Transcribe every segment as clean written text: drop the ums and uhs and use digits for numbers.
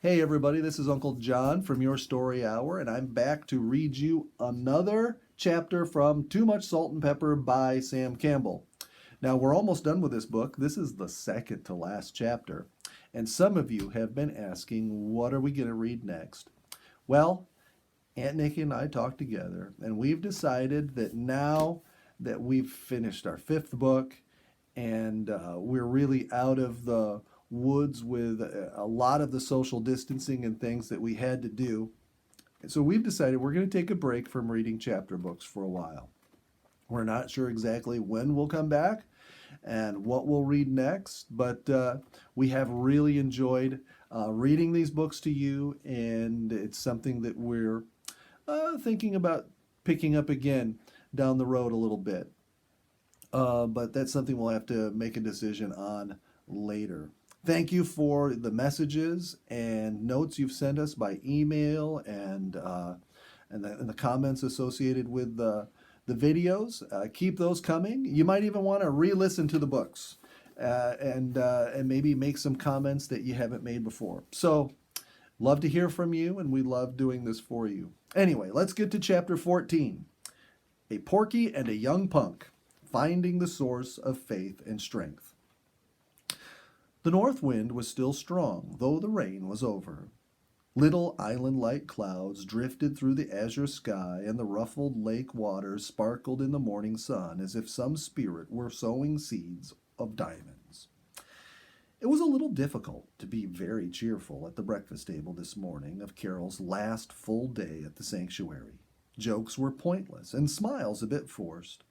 Hey everybody, this is Uncle John from Your Story Hour, and I'm back to read you another chapter from Too Much Salt and Pepper by Sam Campbell. Now, we're almost done with this book. This is the second to last chapter, and some of you have been asking, what are we going to read next? Well, Aunt Nikki and I talked together, and we've decided that now that we've finished our fifth book and we're really out of the woods with a lot of the social distancing and things that we had to do. So we've decided we're going to take a break from reading chapter books for a while. We're not sure exactly when we'll come back and what we'll read next, but we have really enjoyed reading these books to you, and it's something that we're thinking about picking up again down the road a little bit. But that's something we'll have to make a decision on later. Thank you for the messages and notes you've sent us by email and the comments associated with the videos. Keep those coming. You might even want to re-listen to the books and maybe make some comments that you haven't made before. So, love to hear from you, and we love doing this for you. Anyway, let's get to chapter 14. A Porky and a Young Punk, Finding the Source of Faith and Strength. The north wind was still strong, though the rain was over. Little island-like clouds drifted through the azure sky, and the ruffled lake waters sparkled in the morning sun as if some spirit were sowing seeds of diamonds. It was a little difficult to be very cheerful at the breakfast table this morning of Carol's last full day at the sanctuary. Jokes were pointless, and smiles a bit forced.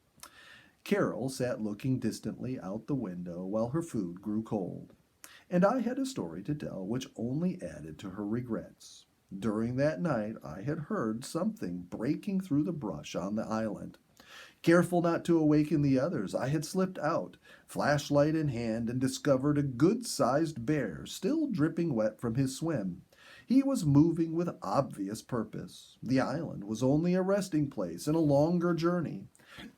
Carol sat looking distantly out the window while her food grew cold, and I had a story to tell which only added to her regrets. During that night I had heard something breaking through the brush on the island. Careful not to awaken the others, I had slipped out, flashlight in hand, and discovered a good-sized bear still dripping wet from his swim. He was moving with obvious purpose. The island was only a resting place in a longer journey.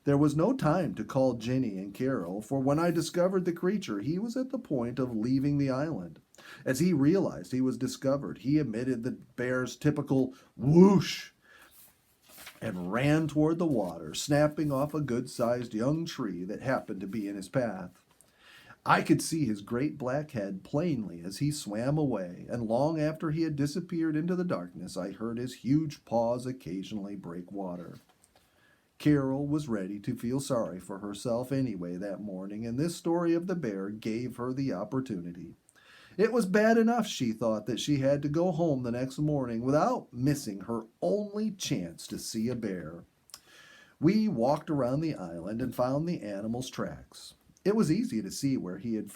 There was no time to call Jenny and Carol, for when I discovered the creature, he was at the point of leaving the island. As he realized he was discovered, he emitted the bear's typical whoosh and ran toward the water, snapping off a good-sized young tree that happened to be in his path. I could see his great black head plainly as he swam away, and long after he had disappeared into the darkness, I heard his huge paws occasionally break water. Carol was ready to feel sorry for herself anyway that morning, and this story of the bear gave her the opportunity. It was bad enough, she thought, that she had to go home the next morning without missing her only chance to see a bear. We walked around the island and found the animal's tracks. It was easy to see where he had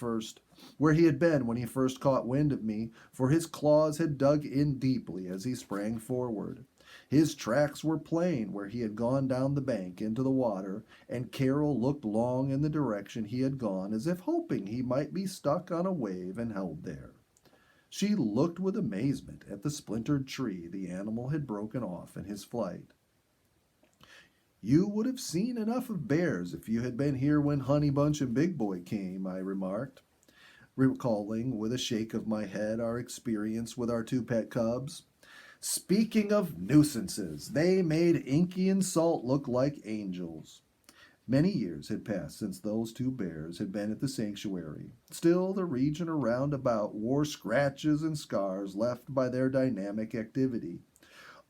been when he first caught wind of me, for his claws had dug in deeply as he sprang forward. His tracks were plain where he had gone down the bank into the water, and Carol looked long in the direction he had gone, as if hoping he might be stuck on a wave and held there. She looked with amazement at the splintered tree the animal had broken off in his flight. "You would have seen enough of bears if you had been here when Honey Bunch and Big Boy came," I remarked, recalling with a shake of my head our experience with our two pet cubs. Speaking of nuisances, they made Inky and Salt look like angels. Many years had passed since those two bears had been at the sanctuary. Still, the region around about wore scratches and scars left by their dynamic activity.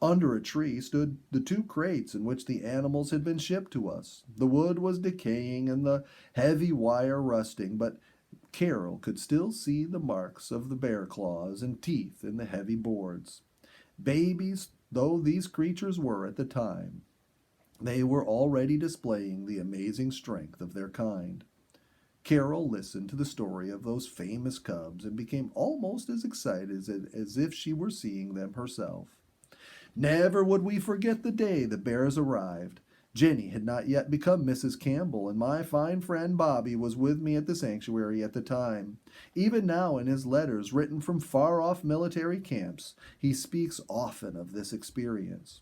Under a tree stood the two crates in which the animals had been shipped to us. The wood was decaying and the heavy wire rusting, but Carol could still see the marks of the bear claws and teeth in the heavy boards. Babies though these creatures were at the time, they were already displaying the amazing strength of their kind. Carol listened to the story of those famous cubs and became almost as excited as if she were seeing them herself. Never would we forget the day the bears arrived. Jenny had not yet become Mrs. Campbell, and my fine friend Bobby was with me at the sanctuary at the time. Even now, in his letters written from far-off military camps, he speaks often of this experience.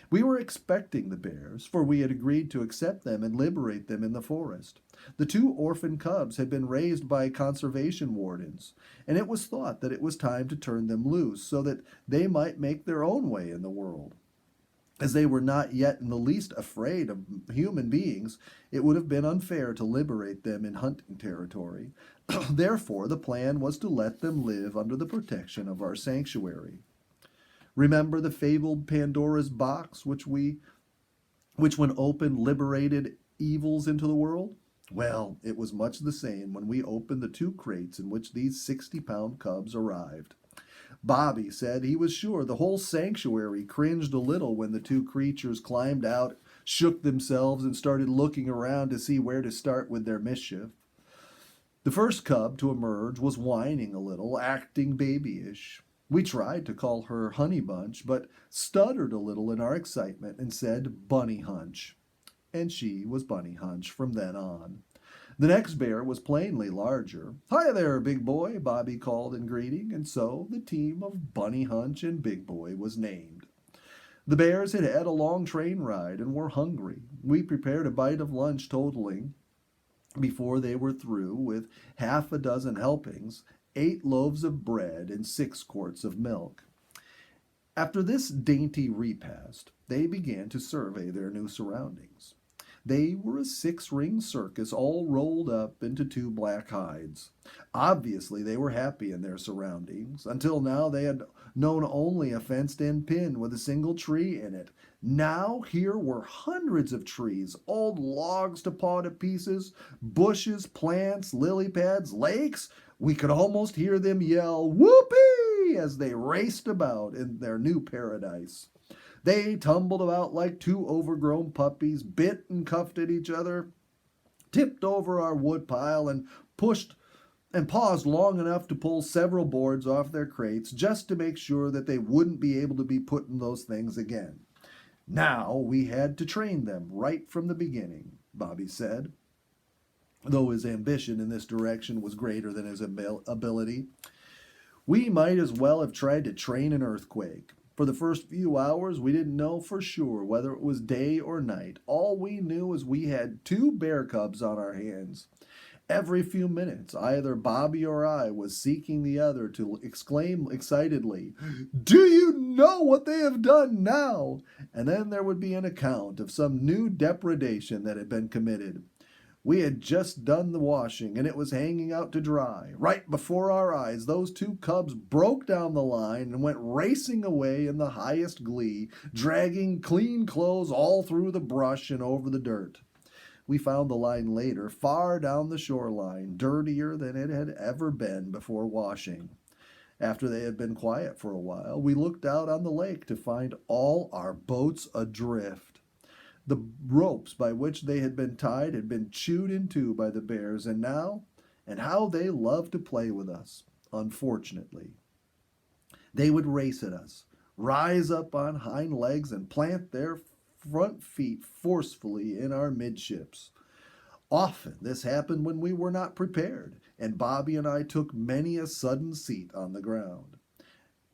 We were expecting the bears, for we had agreed to accept them and liberate them in the forest. The two orphan cubs had been raised by conservation wardens, and it was thought that it was time to turn them loose so that they might make their own way in the world. As they were not yet in the least afraid of human beings, it would have been unfair to liberate them in hunting territory. Therefore, the plan was to let them live under the protection of our sanctuary. Remember the fabled Pandora's box, which when opened liberated evils into the world? Well, it was much the same when we opened the two crates in which these 60-pound cubs arrived. Bobby said he was sure the whole sanctuary cringed a little when the two creatures climbed out, shook themselves, and started looking around to see where to start with their mischief. The first cub to emerge was whining a little, acting babyish. We tried to call her Honey Bunch, but stuttered a little in our excitement and said Bunny Hunch. And she was Bunny Hunch from then on. The next bear was plainly larger. "Hi there, Big Boy," Bobby called in greeting, and so the team of Bunny Hunch and Big Boy was named. The bears had had a long train ride and were hungry. We prepared a bite of lunch totaling, before they were through, with half a dozen helpings, 8 loaves of bread and 6 quarts of milk. After this dainty repast, they began to survey their new surroundings. They were a 6-ring circus all rolled up into 2 black hides. Obviously, they were happy in their surroundings. Until now, they had known only a fenced-in pen with a single tree in it. Now, here were hundreds of trees, old logs to paw to pieces, bushes, plants, lily pads, lakes. We could almost hear them yell, "Whoopee!" as they raced about in their new paradise. They tumbled about like 2 overgrown puppies, bit and cuffed at each other, tipped over our woodpile, and pushed and paused long enough to pull several boards off their crates just to make sure that they wouldn't be able to be put in those things again. Now we had to train them right from the beginning, Bobby said, though his ambition in this direction was greater than his ability. We might as well have tried to train an earthquake. For the first few hours, we didn't know for sure whether it was day or night. All we knew was we had 2 bear cubs on our hands. Every few minutes, either Bobby or I was seeking the other to exclaim excitedly, "Do you know what they have done now?" And then there would be an account of some new depredation that had been committed. We had just done the washing, and it was hanging out to dry. Right before our eyes, those 2 cubs broke down the line and went racing away in the highest glee, dragging clean clothes all through the brush and over the dirt. We found the line later, far down the shoreline, dirtier than it had ever been before washing. After they had been quiet for a while, we looked out on the lake to find all our boats adrift. The ropes by which they had been tied had been chewed in two by the bears, and how they loved to play with us, unfortunately. They would race at us, rise up on hind legs, and plant their front feet forcefully in our midships. Often this happened when we were not prepared, and Bobby and I took many a sudden seat on the ground.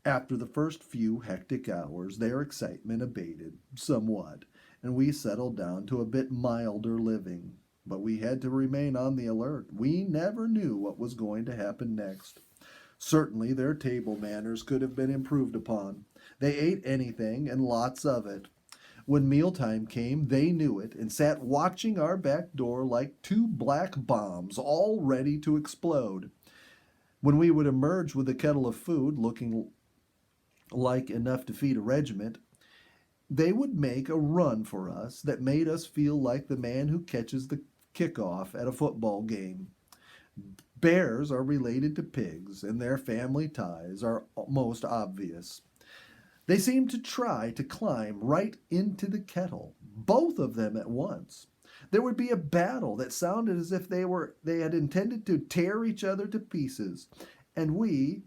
After the first few hectic hours, their excitement abated somewhat, and we settled down to a bit milder living. But we had to remain on the alert. We never knew what was going to happen next. Certainly their table manners could have been improved upon. They ate anything, and lots of it. When mealtime came, they knew it, and sat watching our back door like 2 black bombs, all ready to explode. When we would emerge with a kettle of food, looking like enough to feed a regiment, they would make a run for us that made us feel like the man who catches the kickoff at a football game. Bears are related to pigs, and their family ties are most obvious. They seemed to try to climb right into the kettle, both of them at once. There would be a battle that sounded as if they had intended to tear each other to pieces, and we,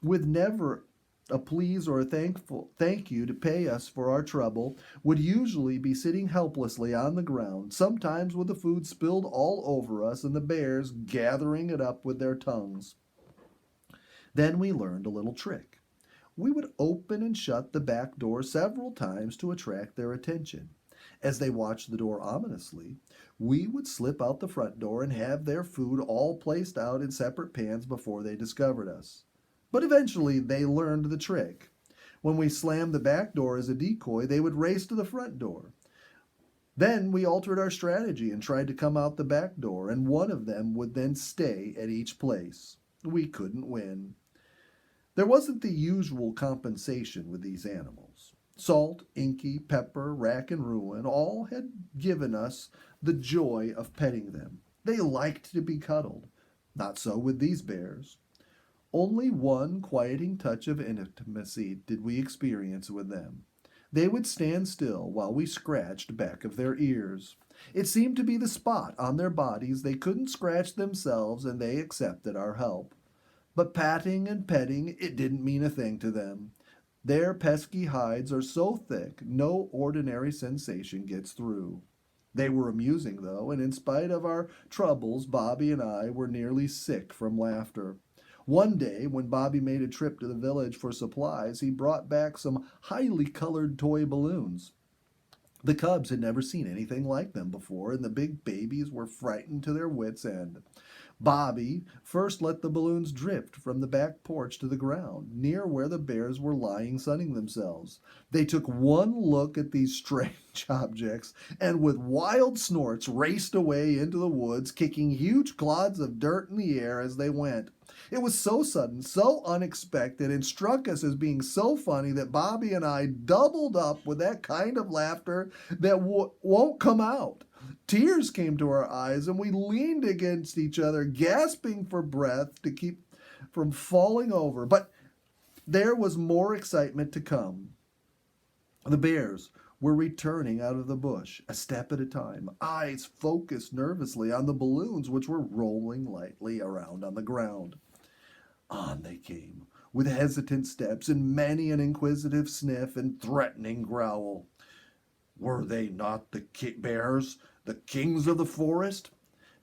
with never a please or a thank you to pay us for our trouble, would usually be sitting helplessly on the ground, sometimes with the food spilled all over us and the bears gathering it up with their tongues. Then we learned a little trick. we would open and shut the back door several times to attract their attention. As they watched the door ominously, we would slip out the front door and have their food all placed out in separate pans before they discovered us. But eventually they learned the trick. When we slammed the back door as a decoy, they would race to the front door. Then we altered our strategy and tried to come out the back door, and one of them would then stay at each place. We couldn't win. There wasn't the usual compensation with these animals. Salt, Inky, Pepper, Rack, and Ruin all had given us the joy of petting them. They liked to be cuddled. Not so with these bears. Only one quieting touch of intimacy did we experience with them. They would stand still while we scratched back of their ears. It seemed to be the spot on their bodies they couldn't scratch themselves, and they accepted our help. But patting and petting, it didn't mean a thing to them. Their pesky hides are so thick, no ordinary sensation gets through. They were amusing, though, and in spite of our troubles, Bobby and I were nearly sick from laughter. One day, when Bobby made a trip to the village for supplies, he brought back some highly colored toy balloons. The cubs had never seen anything like them before, and the big babies were frightened to their wits' end. Bobby first let the balloons drift from the back porch to the ground, near where the bears were lying sunning themselves. They took one look at these strange objects, and with wild snorts raced away into the woods, kicking huge clods of dirt in the air as they went. It was so sudden, so unexpected, and struck us as being so funny that Bobby and I doubled up with that kind of laughter that won't come out. Tears came to our eyes, and we leaned against each other, gasping for breath to keep from falling over. But there was more excitement to come. The bears were returning out of the bush, a step at a time, eyes focused nervously on the balloons which were rolling lightly around on the ground. On they came, with hesitant steps and many an inquisitive sniff and threatening growl. Were they not the bears, the kings of the forest?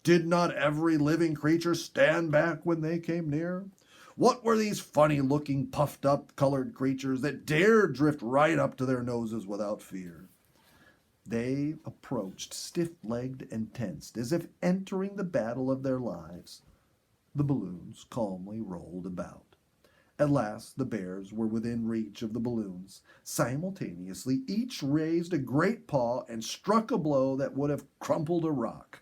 Did not every living creature stand back when they came near? What were these funny-looking, puffed-up, colored creatures that dared drift right up to their noses without fear? They approached stiff-legged and tensed, as if entering the battle of their lives. The balloons calmly rolled about. At last the bears were within reach of the balloons. Simultaneously, each raised a great paw and struck a blow that would have crumpled a rock.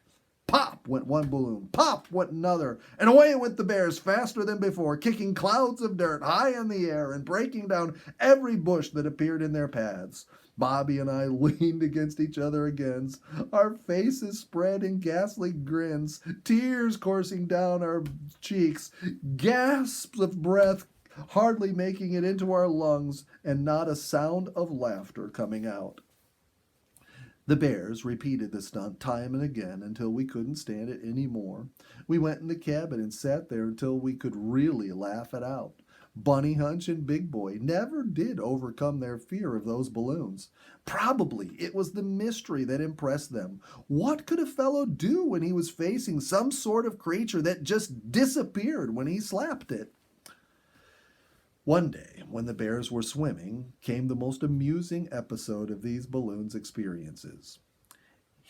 Pop went one balloon, pop went another, and away went the bears faster than before, kicking clouds of dirt high in the air and breaking down every bush that appeared in their paths. Bobby and I leaned against each other again, our faces spread in ghastly grins, tears coursing down our cheeks, gasps of breath hardly making it into our lungs, and not a sound of laughter coming out. The bears repeated the stunt time and again until we couldn't stand it any more. We went in the cabin and sat there until we could really laugh it out. Bunny Hunch and Big Boy never did overcome their fear of those balloons. Probably it was the mystery that impressed them. What could a fellow do when he was facing some sort of creature that just disappeared when he slapped it? One day, when the bears were swimming, came the most amusing episode of these balloons' experiences.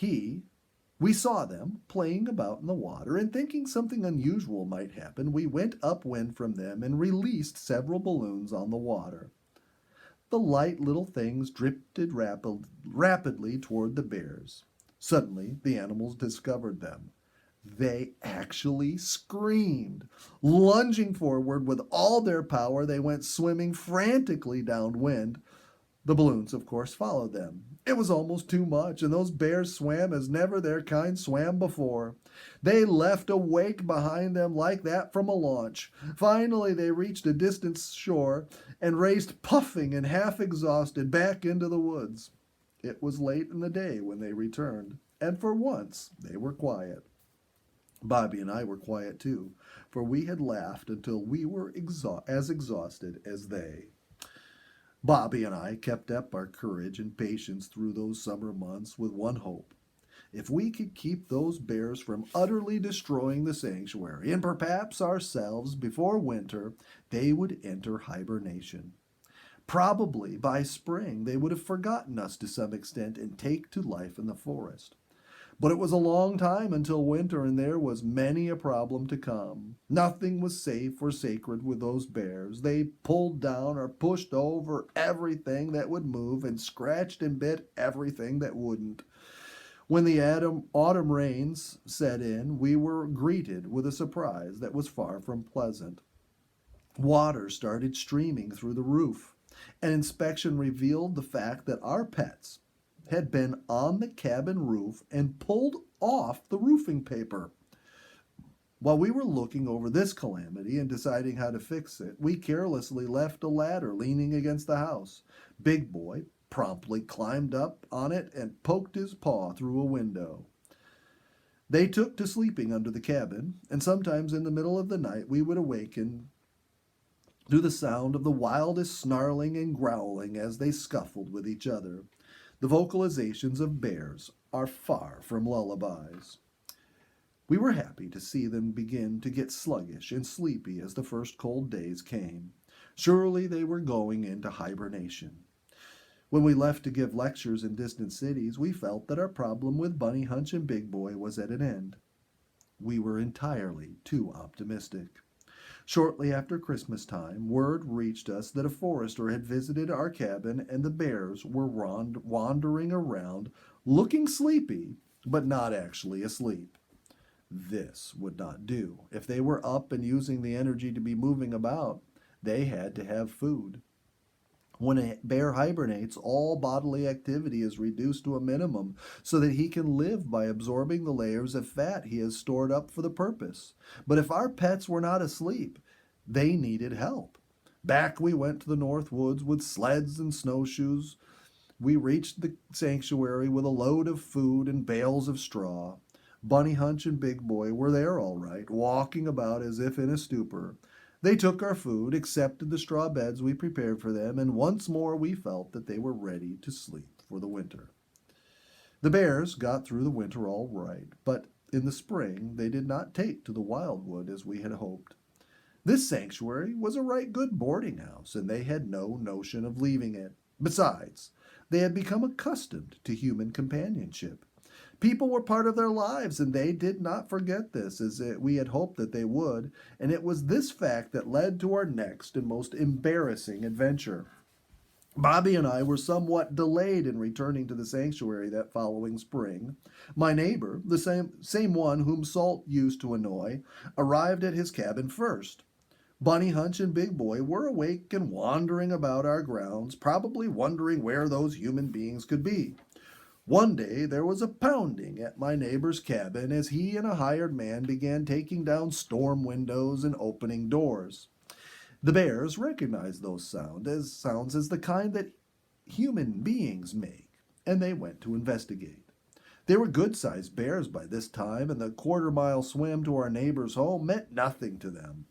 We saw them playing about in the water, and thinking something unusual might happen, we went upwind from them and released several balloons on the water. The light little things drifted rapidly toward the bears. Suddenly, the animals discovered them. They actually screamed. Lunging forward with all their power, they went swimming frantically downwind. The balloons, of course, followed them. It was almost too much, and those bears swam as never their kind swam before. They left a wake behind them like that from a launch. Finally, they reached a distant shore and raced puffing and half exhausted back into the woods. It was late in the day when they returned, and for once they were quiet. Bobby and I were quiet too, for we had laughed until we were as exhausted as they. Bobby and I kept up our courage and patience through those summer months with one hope. If we could keep those bears from utterly destroying the sanctuary, and perhaps ourselves, before winter, they would enter hibernation. Probably by spring they would have forgotten us to some extent and take to life in the forest. But it was a long time until winter, and there was many a problem to come. Nothing was safe or sacred with those bears. They pulled down or pushed over everything that would move and scratched and bit everything that wouldn't. When the autumn rains set in, we were greeted with a surprise that was far from pleasant. Water started streaming through the roof. An inspection revealed the fact that our pets had been on the cabin roof and pulled off the roofing paper. While we were looking over this calamity and deciding how to fix it, we carelessly left a ladder leaning against the house. Big Boy promptly climbed up on it and poked his paw through a window. They took to sleeping under the cabin, and sometimes in the middle of the night we would awaken to the sound of the wildest snarling and growling as they scuffled with each other. The vocalizations of bears are far from lullabies. We were happy to see them begin to get sluggish and sleepy as the first cold days came. Surely they were going into hibernation. When we left to give lectures in distant cities, we felt that our problem with Bunny Hunch and Big Boy was at an end. We were entirely too optimistic. Shortly after Christmas time, word reached us that a forester had visited our cabin and the bears were wandering around, looking sleepy, but not actually asleep. This would not do. If they were up and using the energy to be moving about, they had to have food. When a bear hibernates, all bodily activity is reduced to a minimum so that he can live by absorbing the layers of fat he has stored up for the purpose. But if our pets were not asleep, they needed help. Back we went to the north woods with sleds and snowshoes. We reached the sanctuary with a load of food and bales of straw. Bunny Hunch and Big Boy were there all right, walking about as if in a stupor. They took our food, accepted the straw beds we prepared for them, and once more we felt that they were ready to sleep for the winter. The bears got through the winter all right, but in the spring they did not take to the wildwood as we had hoped. This sanctuary was a right good boarding house, and they had no notion of leaving it. Besides, they had become accustomed to human companionship. People were part of their lives, and they did not forget this, as we had hoped that they would, and it was this fact that led to our next and most embarrassing adventure. Bobby and I were somewhat delayed in returning to the sanctuary that following spring. My neighbor, the same one whom Salt used to annoy, arrived at his cabin first. Bunny Hunch and Big Boy were awake and wandering about our grounds, probably wondering where those human beings could be. One day there was a pounding at my neighbor's cabin as he and a hired man began taking down storm windows and opening doors. The bears recognized those sounds as the kind that human beings make, and they went to investigate. They were good-sized bears by this time, and the quarter-mile swim to our neighbor's home meant nothing to them.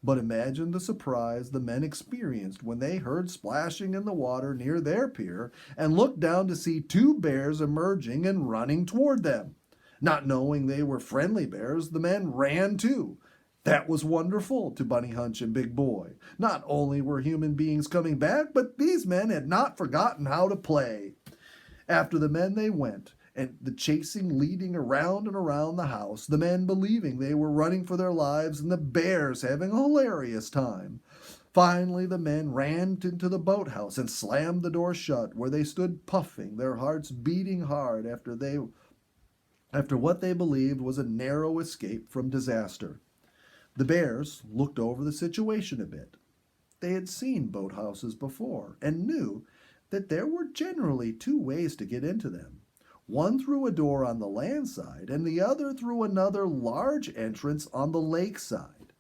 But imagine the surprise the men experienced when they heard splashing in the water near their pier and looked down to see two bears emerging and running toward them. Not knowing they were friendly bears, the men ran too. That was wonderful to Bunny Hunch and Big Boy. Not only were human beings coming back, but these men had not forgotten how to play. After the men they went, and the chasing leading around and around the house, the men believing they were running for their lives and the bears having a hilarious time. Finally, the men ran into the boathouse and slammed the door shut, where they stood puffing, their hearts beating hard after what they believed was a narrow escape from disaster. The bears looked over the situation a bit. They had seen boathouses before and knew that there were generally two ways to get into them. One through a door on the land side, and the other through another large entrance on the lake side.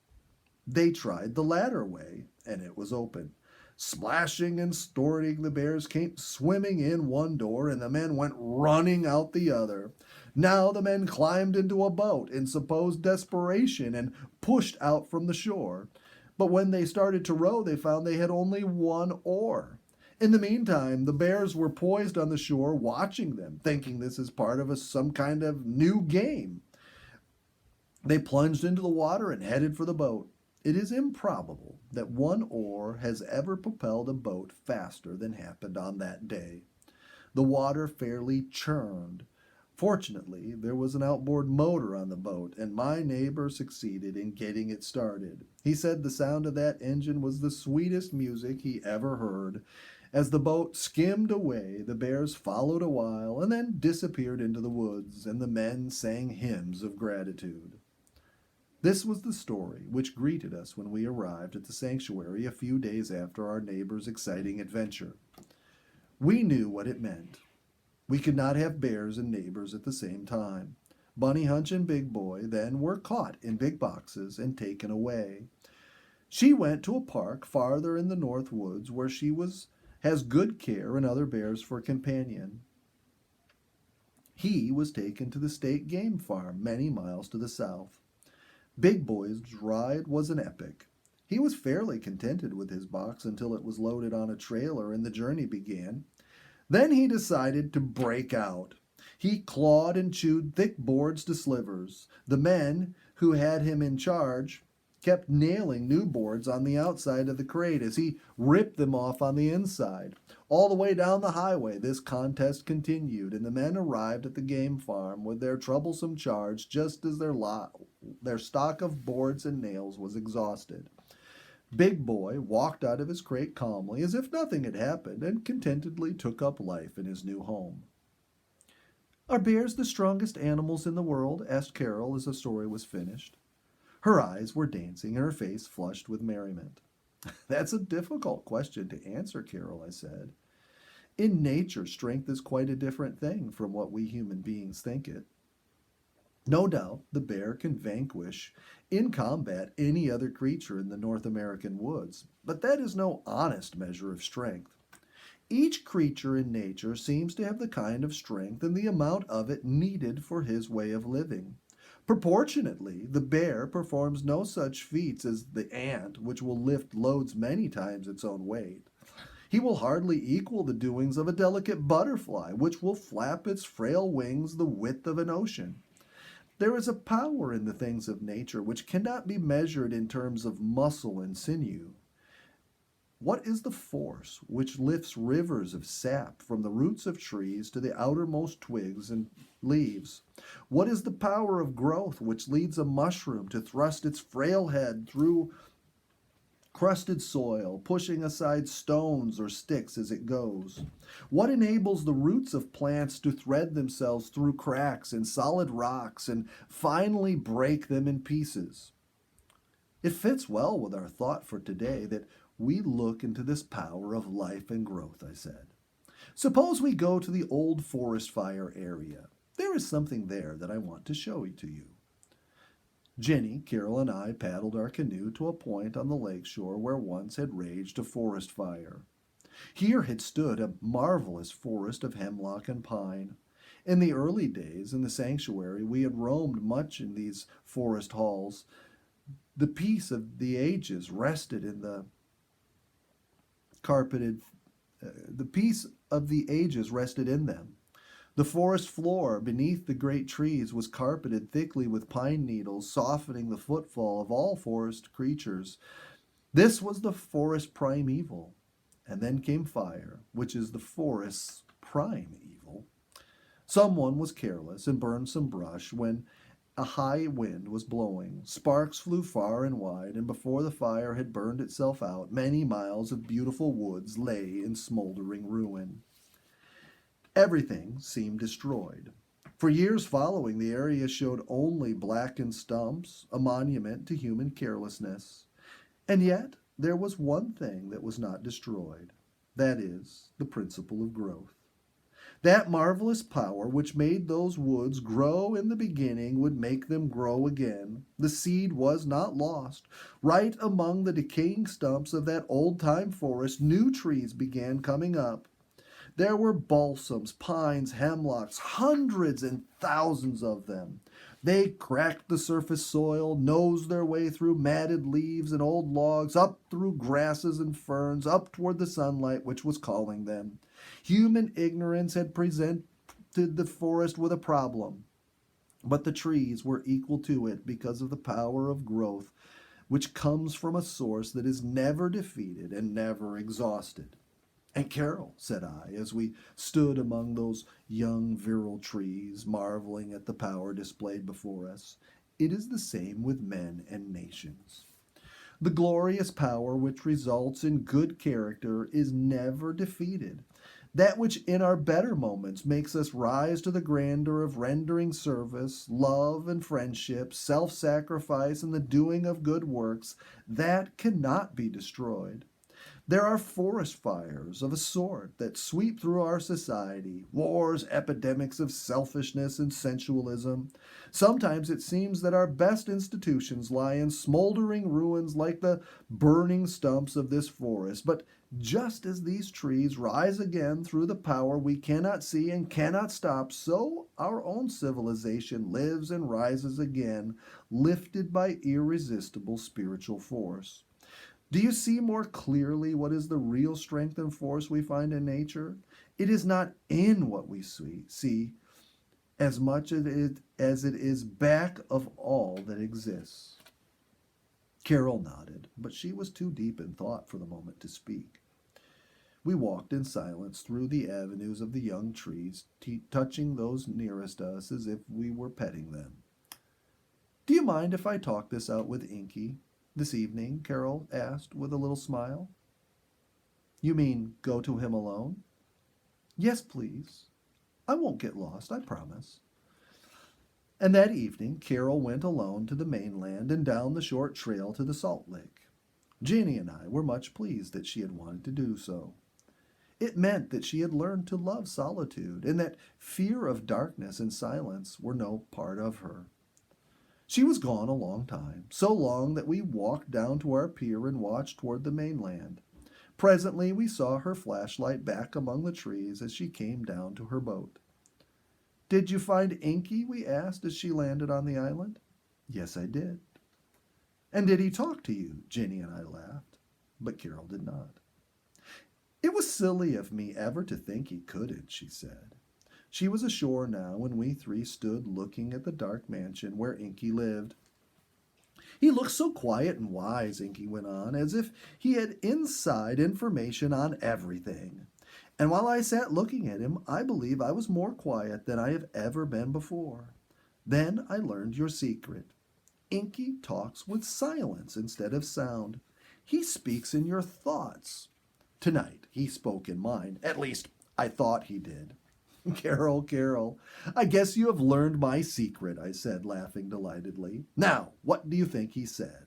They tried the latter way, and it was open. Splashing and snorting, the bears came swimming in one door, and the men went running out the other. Now the men climbed into a boat in supposed desperation and pushed out from the shore. But when they started to row, they found they had only one oar. In the meantime, the bears were poised on the shore watching them, thinking this is part of some kind of new game. They plunged into the water and headed for the boat. It is improbable that one oar has ever propelled a boat faster than happened on that day. The water fairly churned. Fortunately, there was an outboard motor on the boat, and my neighbor succeeded in getting it started. He said the sound of that engine was the sweetest music he ever heard. As the boat skimmed away, the bears followed a while and then disappeared into the woods, and the men sang hymns of gratitude. This was the story which greeted us when we arrived at the sanctuary a few days after our neighbor's exciting adventure. We knew what it meant. We could not have bears and neighbors at the same time. Bunny Hunch and Big Boy then were caught in big boxes and taken away. She went to a park farther in the north woods where she has good care and other bears for companion. He was taken to the state game farm many miles to the south. Big Boy's ride was an epic. He was fairly contented with his box until it was loaded on a trailer and the journey began. Then he decided to break out. He clawed and chewed thick boards to slivers. The men who had him in charge kept nailing new boards on the outside of the crate as he ripped them off on the inside. All the way down the highway this contest continued, and the men arrived at the game farm with their troublesome charge just as their stock of boards and nails was exhausted. Big Boy walked out of his crate calmly as if nothing had happened and contentedly took up life in his new home. "Are bears the strongest animals in the world?" asked Carol as the story was finished. Her eyes were dancing and her face flushed with merriment. "That's a difficult question to answer, Carol," I said. "In nature, strength is quite a different thing from what we human beings think it. No doubt the bear can vanquish in combat any other creature in the North American woods, but that is no honest measure of strength. Each creature in nature seems to have the kind of strength and the amount of it needed for his way of living. Proportionately, the bear performs no such feats as the ant, which will lift loads many times its own weight. He will hardly equal the doings of a delicate butterfly, which will flap its frail wings the width of an ocean. There is a power in the things of nature which cannot be measured in terms of muscle and sinew. What is the force which lifts rivers of sap from the roots of trees to the outermost twigs and leaves? What is the power of growth which leads a mushroom to thrust its frail head through crusted soil, pushing aside stones or sticks as it goes? What enables the roots of plants to thread themselves through cracks in solid rocks and finally break them in pieces? It fits well with our thought for today that we look into this power of life and growth, I said. Suppose we go to the old forest fire area. There is something there that I want to show to you. Jenny, Carol, and I paddled our canoe to a point on the lake shore where once had raged a forest fire. Here had stood a marvelous forest of hemlock and pine. In the early days in the sanctuary, we had roamed much in these forest halls. The peace of the ages rested in the peace of the ages rested in them. The forest floor beneath the great trees was carpeted thickly with pine needles, softening the footfall of all forest creatures. This was the forest primeval. And then came fire, which is the forest's prime evil. Someone was careless and burned some brush when a high wind was blowing. Sparks flew far and wide, and before the fire had burned itself out, many miles of beautiful woods lay in smoldering ruin. Everything seemed destroyed. For years following, the area showed only blackened stumps, a monument to human carelessness. And yet, there was one thing that was not destroyed. That is, the principle of growth. That marvelous power which made those woods grow in the beginning would make them grow again. The seed was not lost. Right among the decaying stumps of that old-time forest, new trees began coming up. There were balsams, pines, hemlocks, hundreds and thousands of them. They cracked the surface soil, nosed their way through matted leaves and old logs, up through grasses and ferns, up toward the sunlight which was calling them. Human ignorance had presented the forest with a problem, but the trees were equal to it because of the power of growth which comes from a source that is never defeated and never exhausted. And Carol, said I, as we stood among those young virile trees, marveling at the power displayed before us, it is the same with men and nations. The glorious power which results in good character is never defeated. That which in our better moments makes us rise to the grandeur of rendering service, love and friendship, self-sacrifice, and the doing of good works, that cannot be destroyed. There are forest fires of a sort that sweep through our society, wars, epidemics of selfishness and sensualism. Sometimes it seems that our best institutions lie in smoldering ruins like the burning stumps of this forest. But just as these trees rise again through the power we cannot see and cannot stop, so our own civilization lives and rises again, lifted by irresistible spiritual force. Do you see more clearly what is the real strength and force we find in nature? It is not in what we see as much as it is back of all that exists. Carol nodded, but she was too deep in thought for the moment to speak. We walked in silence through the avenues of the young trees, touching those nearest us as if we were petting them. Do you mind if I talk this out with Inky this evening? Carol asked with a little smile. You mean go to him alone? Yes, please. I won't get lost, I promise. And that evening, Carol went alone to the mainland and down the short trail to the salt lake. Ginny and I were much pleased that she had wanted to do so. It meant that she had learned to love solitude and that fear of darkness and silence were no part of her. She was gone a long time, so long that we walked down to our pier and watched toward the mainland. Presently we saw her flashlight back among the trees as she came down to her boat. Did you find Inky? We asked as she landed on the island. Yes, I did. And did he talk to you? Ginny and I laughed, but Carol did not. It was silly of me ever to think he couldn't, she said. She was ashore now, and we three stood looking at the dark mansion where Inky lived. He looked so quiet and wise, Inky went on, as if he had inside information on everything. And while I sat looking at him, I believe I was more quiet than I have ever been before. Then I learned your secret. Inky talks with silence instead of sound. He speaks in your thoughts. Tonight he spoke in mine. At least, I thought he did. Carol, I guess you have learned my secret, I said, laughing delightedly. Now, what do you think he said?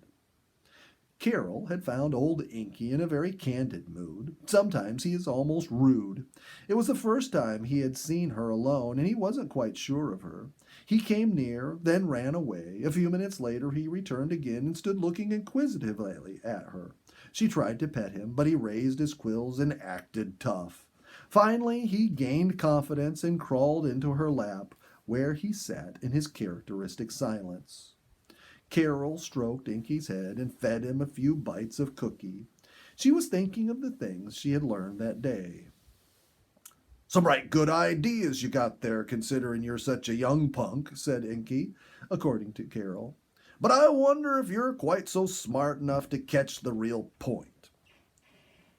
Carol had found old Inky in a very candid mood. Sometimes he is almost rude. It was the first time he had seen her alone, and he wasn't quite sure of her. He came near, then ran away. A few minutes later he returned again and stood looking inquisitively at her. She tried to pet him, but he raised his quills and acted tough. Finally, he gained confidence and crawled into her lap, where he sat in his characteristic silence. Carol stroked Inky's head and fed him a few bites of cookie. She was thinking of the things she had learned that day. Some right good ideas you got there, considering you're such a young punk, said Inky, according to Carol. But I wonder if you're quite so smart enough to catch the real point.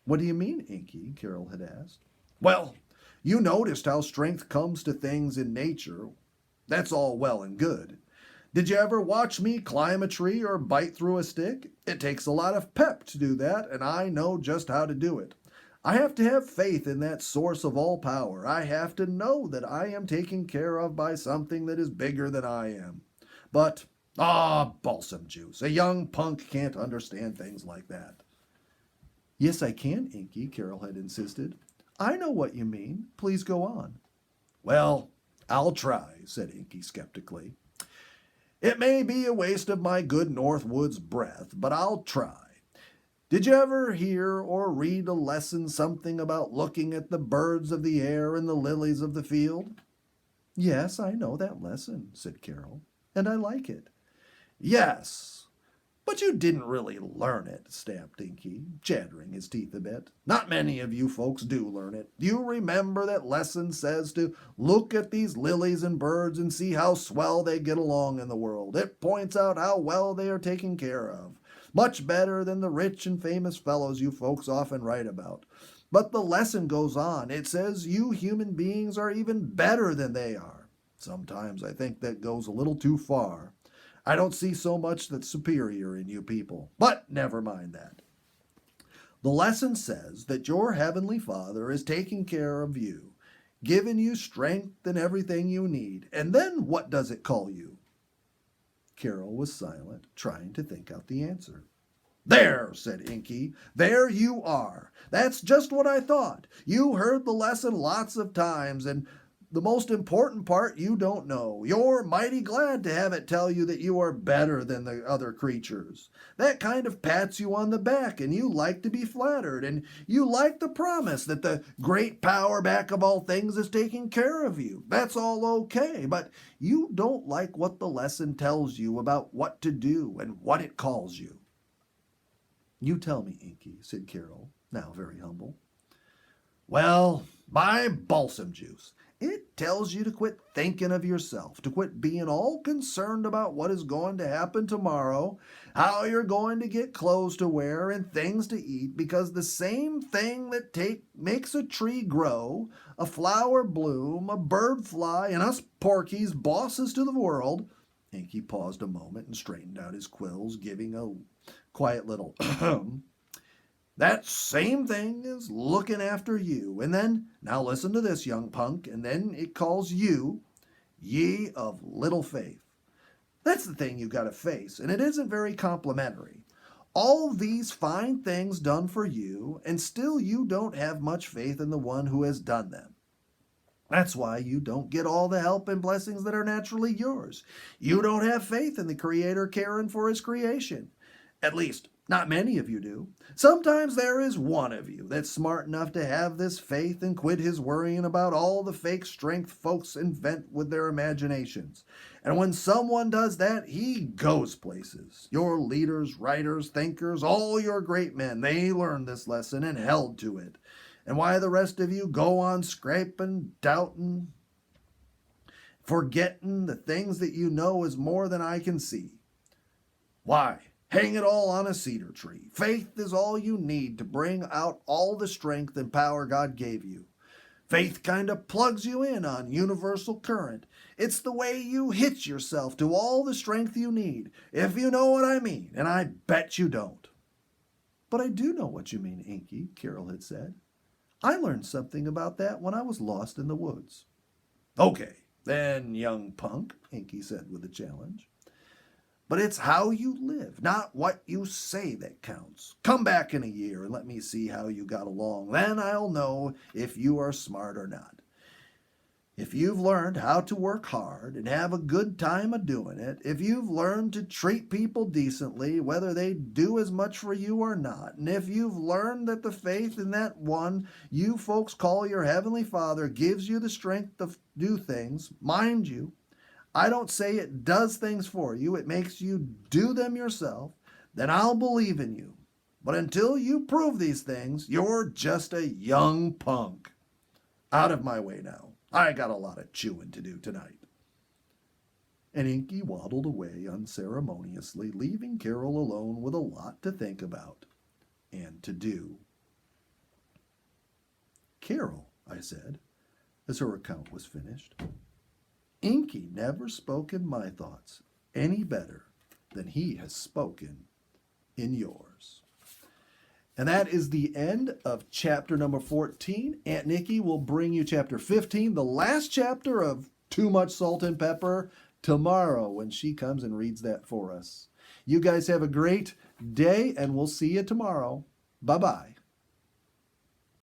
What do you mean, Inky? Carol had asked. Well, you noticed how strength comes to things in nature. That's all well and good. Did you ever watch me climb a tree or bite through a stick? It takes a lot of pep to do that, and I know just how to do it. I have to have faith in that source of all power. I have to know that I am taken care of by something that is bigger than I am. But, balsam juice. A young punk can't understand things like that. Yes, I can, Inky, Carol had insisted. I know what you mean. Please go on. Well, I'll try, said Inky skeptically. It may be a waste of my good Northwood's breath, but I'll try. Did you ever hear or read a lesson something about looking at the birds of the air and the lilies of the field? Yes, I know that lesson, said Carol, and I like it. Yes, but you didn't really learn it, stamped Inky, chattering his teeth a bit. Not many of you folks do learn it. You remember that lesson says to look at these lilies and birds and see how swell they get along in the world. It points out how well they are taken care of. Much better than the rich and famous fellows you folks often write about. But the lesson goes on. It says you human beings are even better than they are. Sometimes I think that goes a little too far. I don't see so much that's superior in you people. But never mind that. The lesson says that your heavenly Father is taking care of you, giving you strength and everything you need. And then what does it call you? Carol was silent, trying to think out the answer. There, said Inky. There you are. That's just what I thought. You heard the lesson lots of times, and the most important part you don't know. You're mighty glad to have it tell you that you are better than the other creatures. That kind of pats you on the back, and you like to be flattered, and you like the promise that the great power back of all things is taking care of you. That's all okay, but you don't like what the lesson tells you about what to do and what it calls you. You tell me, Inky, said Carol, now very humble. Well, my balsam juice. It tells you to quit thinking of yourself, to quit being all concerned about what is going to happen tomorrow, how you're going to get clothes to wear and things to eat, because the same thing that makes a tree grow, a flower bloom, a bird fly, and us porkies bosses to the world. Inky paused a moment and straightened out his quills, giving a quiet little That same thing is looking after you. And then, now listen to this, young punk, and then it calls you, ye of little faith. That's the thing you've got to face, and it isn't very complimentary. All these fine things done for you, and still you don't have much faith in the one who has done them. That's why you don't get all the help and blessings that are naturally yours. You don't have faith in the Creator caring for His creation. At least, not many of you do. Sometimes there is one of you that's smart enough to have this faith and quit his worrying about all the fake strength folks invent with their imaginations. And when someone does that, he goes places. Your leaders, writers, thinkers, all your great men, they learned this lesson and held to it. And why the rest of you go on scraping, doubting, forgetting the things that you know is more than I can see. Why? Hang it all on a cedar tree. Faith is all you need to bring out all the strength and power God gave you. Faith kind of plugs you in on universal current. It's the way you hitch yourself to all the strength you need, if you know what I mean, and I bet you don't. But I do know what you mean, Inky, Carol had said. I learned something about that when I was lost in the woods. Okay, then, young punk, Inky said with a challenge. But it's how you live, not what you say that counts. Come back in a year and let me see how you got along. Then I'll know if you are smart or not. If you've learned how to work hard and have a good time of doing it, if you've learned to treat people decently, whether they do as much for you or not, and if you've learned that the faith in that one you folks call your Heavenly Father gives you the strength to do things, mind you, I don't say it does things for you, it makes you do them yourself, then I'll believe in you. But until you prove these things, you're just a young punk. Out of my way now. I got a lot of chewing to do tonight. And Inky waddled away unceremoniously, leaving Carol alone with a lot to think about and to do. Carol, I said, as her account was finished, Inky never spoke in my thoughts any better than he has spoken in yours. And that is the end of chapter number 14. Aunt Nikki will bring you chapter 15, the last chapter of Too Much Salt and Pepper, tomorrow when she comes and reads that for us. You guys have a great day, and we'll see you tomorrow. Bye-bye.